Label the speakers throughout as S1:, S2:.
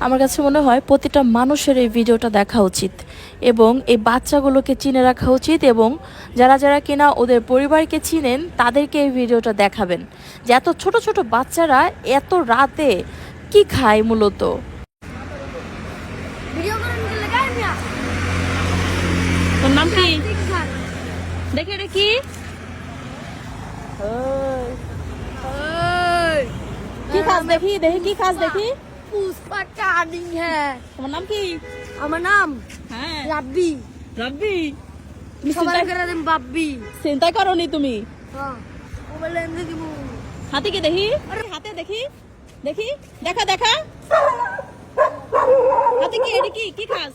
S1: আমার কাছে মনে হয় প্রতিটা মানুষের এই ভিডিওটা দেখা উচিত এবং এই বাচ্চাগুলোকে চিনে রাখা উচিত এবং যারা যারা কিনা ওদের পরিবারকে চিনেন তাদেরকে এই ভিডিওটা দেখাবেন যে এত ছোট ছোট বাচ্চারা এত রাতে কি খায় মূলত। তোর নাম কি? দেখে এটা কি? কি খাস দেখি? দেখি কি খাস দেখি?
S2: पुष्पा चार्जिंग है।
S1: তোমার নাম কি?
S2: আমার নাম
S1: হ্যাঁ
S2: রাব্বি।
S1: রাব্বি। তুমি
S2: সবাই করে দেন বাব্বি।
S1: চিন্তা করনি তুমি?
S2: হ্যাঁ ও বলে এমনি দিব।
S1: হাতে কি দেখি? আরে হাতে দেখি দেখি দেখা দেখা হাতে কি? এটা কি কি খাস?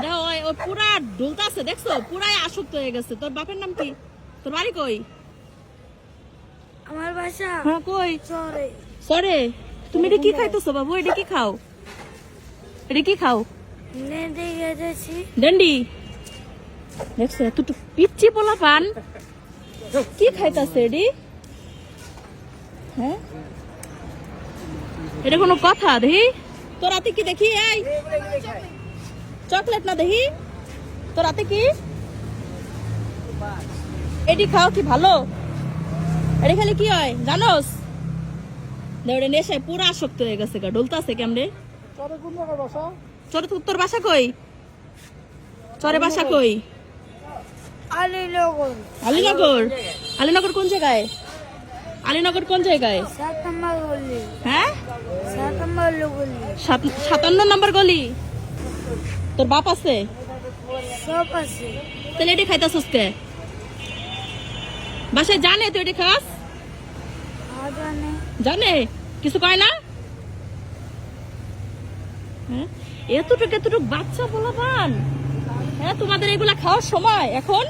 S1: দেখো ও পুরা ঢুলতাছে, দেখছো? পুরাই আসক্ত হয়ে গেছে। তোর বাপের নাম কি? তোর বাড়ি কই?
S2: আমার বাসা
S1: হ্যাঁ কই?
S2: চরে।
S1: সরে তুমি এটা কি খাইতেছো বাবু? এটা কি খাও? এটা কি খাও?
S2: নেটে গেছি।
S1: ডন্ডি দেখছো এতটুকু পিচ্ছি পোলা পান কি খাইতাছে এডি? হ্যাঁ এটা কোনো কথা? দেখি তোর হাতে কি দেখি? এই চকলেট না দেখি? তোর হাতে কি? এডি খাও কি ভালো? এটা খেলে কি হয় জানোস? দেওরে নেশায় পুরা আসক্ত হয়ে গেছে গা, ডলতাছে কেমনে?
S2: চরে কোন জায়গায় বাসা?
S1: চরে তোর বাসা কই? চরে বাসা কই?
S2: আলীনগর।
S1: আলীনগর? আলীনগর কোন জায়গায়? আলীনগর কোন জায়গায়?
S2: 7 নম্বর গলি।
S1: হ্যাঁ
S2: 7 নম্বর গলি।
S1: 57 নম্বর গলি। তোর বাপ আছে?
S2: সব আছে।
S1: তাহলে এটি খাইতাছস কে? বাসায় জানে তুই এটি খাস?
S2: জানে।
S1: জানে কিছু কয় না? হ্যাঁ এতটুকু এতটুকু বাচ্চা পোলাপান, হ্যাঁ তোমাদের এগুলা খাওয়ার সময় এখন?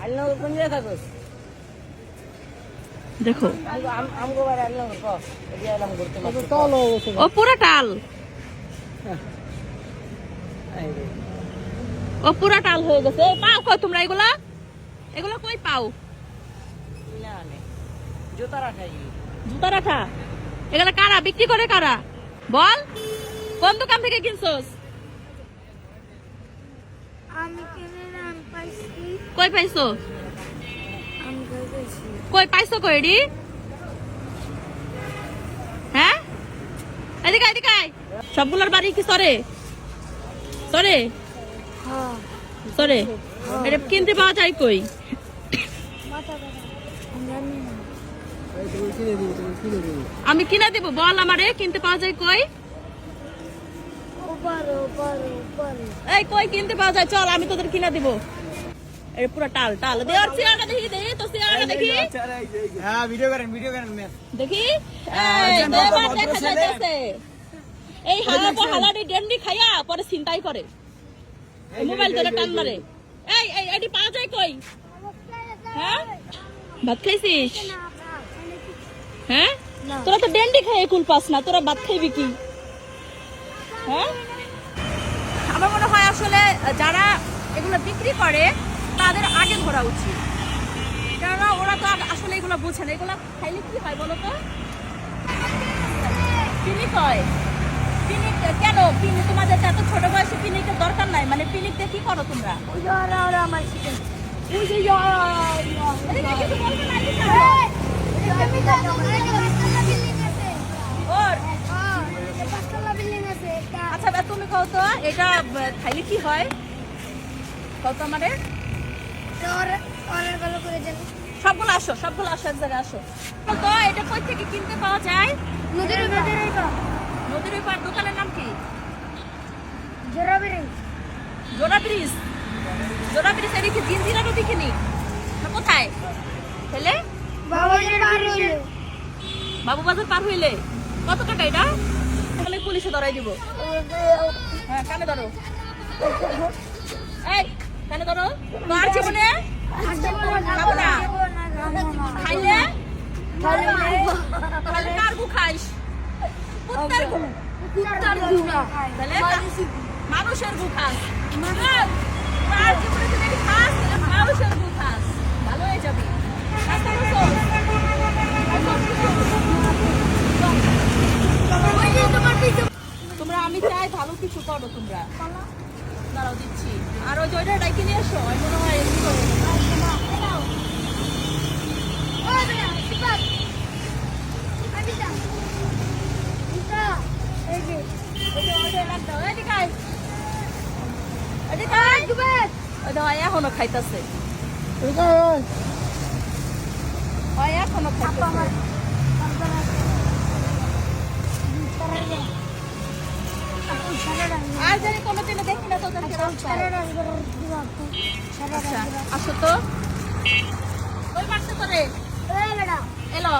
S2: আলীনগর কোন জায়গায় থাকোস?
S1: দেখো
S2: আমগো বাড়ি আলীনগর কো। এদিকে এলাম ঘুরতে। চলো
S1: ও পুরা টাল, ও পুরা টাল হয়ে গেছে। পাও কই তোমরা এগুলা? এগুলা কই পাও?
S2: জুতা রাখাই।
S1: জুতা রাখা এগুলা কারা বিক্রি করে? কারা বল? কোন দোকান থেকে কিনছস?
S2: আমি কিনে নাম পাইছি।
S1: কই পাইছো?
S2: আমি খাইছি।
S1: কই পাইছো কই এডি? হ্যাঁ এদিকে এদিকে আয়। সবগুলোর বাড়ি কি সরে? সরে
S2: হ্যাঁ
S1: সরে এটা কিনতে পাওয়া যায় কই?
S2: মাথা ব্যথা। আমি জানি না।
S1: আমি কিনে দিব, বল আমারে কিনতে পাওয়া যায় কই?
S2: উপরে উপরে উপরে।
S1: এই কই কিনতে পাওয়া যায়? চল আমি তোদের কিনে দিব। এটা পুরো টাল টাল দে। আর চেয়ারটা দেখি, দেখি তো চেয়ারটা দেখি।
S3: হ্যাঁ ভিডিও করেন
S1: দেখি এই তোমার দেখা যাইতেছে এই হালাডি ডেন্ডি খাইয়া পরে চিন্তাই করে মোবাইল ধরে টান মারে। এই এই এটি পাওয়া যায় কই? হ্যাঁ ভাত খাইছিস? হ্যাঁ তোরা তো ডেন্ডি খাই কুল পাস না, তোরা ভাত খাইবি কি? হ্যাঁ আমার মনে হয় আসলে যারা এগুলো বিক্রি করে তাদের আগে ধরা উচিত, কেননা ওরা তো আসলে এগুলো বুঝে না। এগুলো খাইলে কি হয় বলো তো? পিনিক হয়। পিনিক কেন? পিনিক তোমাদের এত ছোট বয়সে পিনিকের দরকার নাই। মানে পিনিক দিয়ে কি করো তোমরা?
S2: ওই যে ওরা আমার শিখে। ওই যে
S1: এদিকে কিছু বলবে না, কিছু ওর আচ্ছা তুমি কও তো এটা খাইলে কি হয়? কও তো আমাদের। সবগুলো আসো, সবগুলো আসো, এক জায়গায় আসো। তো এটা কই থেকে কিনতে পাওয়া যায়?
S2: নদীর
S1: নদীর ওই পার। দোকানের নাম কি?
S2: জোড়া ব্রিজ।
S1: জোড়া ব্রিজ। জোড়া ব্রিজ এর কি জিনজিরা নদী কিনি না কোথায়? তাহলে বাবু বাজার পার হইলে কত টাকা এটা? তাহলে পুলিশে ধরাই দিব। হ্যাঁ কানে ধরো, এই কানে ধরো। তো আর জীবনে খাবো না। খাইলে তাহলে কার গু খাইস? কুত্তার গু। তাহলে মানুষের গু খাস। আর জীবনে যদি খাস তাহলে মানুষের গু খাস, ভালো হয়ে যাবে। আমি চাই ভালো কিছু করো তোমরা। দাঁড়াও দিচ্ছি। আর ওই যে ওইটা ডাইকে নিয়ে এসো, আমি মনে হয় এমনি করবো। এখনো খাইতেছে, এখনো খাইতেছে। আর জানি কোনোদিনও দেখি না তোদেরকে রাস্তায়। আচ্ছা আসো তো, ওই মারছে তোরে এলো।